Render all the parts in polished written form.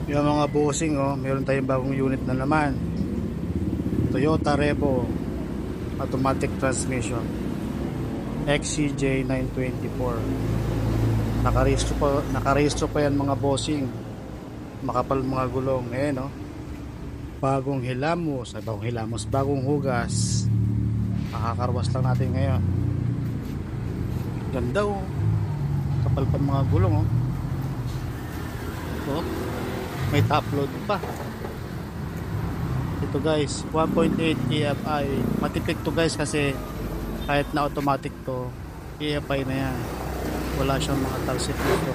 Yung mga bossing, oh, meron tayong bagong unit na naman. Toyota Revo automatic transmission XCJ 924. Nakarehistro pa yan mga bossing. Makapal mga gulong. No? Bagong hilamos, bagong hugas. Makakarwas lang natin ngayon. Ganda, oh. Kapal pa mga gulong, oh. Oh, may top load pa. Ito guys, 1.8 EFI. Matipid to guys kasi kahit na automatic to, EFI na yan. Wala siyang mga talsik dito.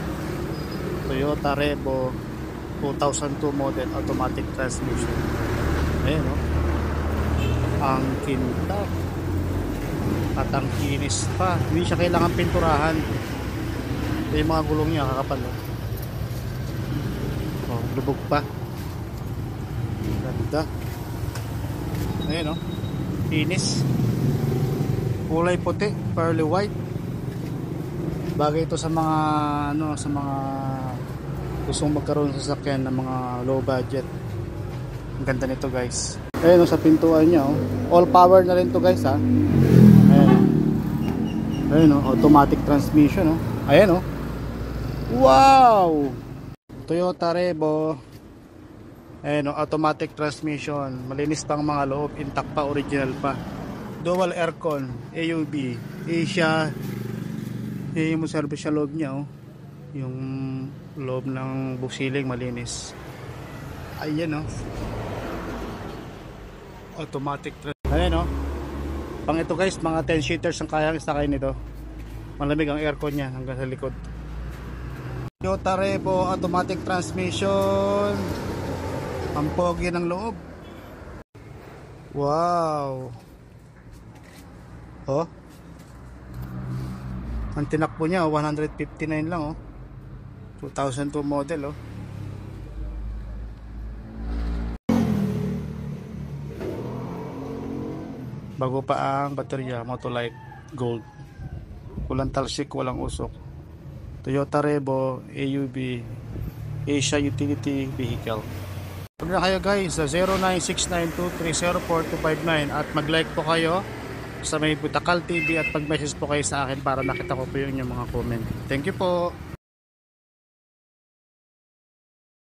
Toyota Revo 2002 model automatic transmission. Ayan, oh. Ang kintab at ang kinis pa. Hindi siya kailangan pinturahan. Ito yung mga gulong niya, kakapal, oh. Oh, lubog pa. Ganda. Ayan, oh. Kinis. Kulay puti, pearly white. Bagay ito sa mga sa mga gustong magkaroon sa sasakyan ng mga low budget. Ang ganda nito guys. Ayan, oh, sa pintuan niya, oh. All power na rin to guys, ha. Ayan. Ayan, oh, automatic transmission, oh. Ayan, oh. Wow! Toyota Revo. Ayan, oh, automatic transmission. Malinis pang mga loob, intact pa, original pa. Dual aircon, AUB, Asia. Yung service sa loob niya, oh. Yung loob ng busiling malinis. Ayan, oh. Automatic transmission. Ayan, oh. Pang ito guys, mga 10 seaters ang kayang isakay nito. Malamig ang aircon niya hanggang sa likod. Toyota Revo automatic transmission. Ang pogi ng loob. Wow. Oh. Ang tinakbo niya 159 lang, oh. 2002 model, oh. Bago pa ang baterya, Motolite Gold. Walang talsik, walang usok. Toyota Revo AUB Asia Utility Vehicle. Huwag na kayo guys sa 0969230429 at mag-like po kayo sa may Butakal TV at pag-message po kayo sa akin para nakita ko po yung mga comment. Thank you po.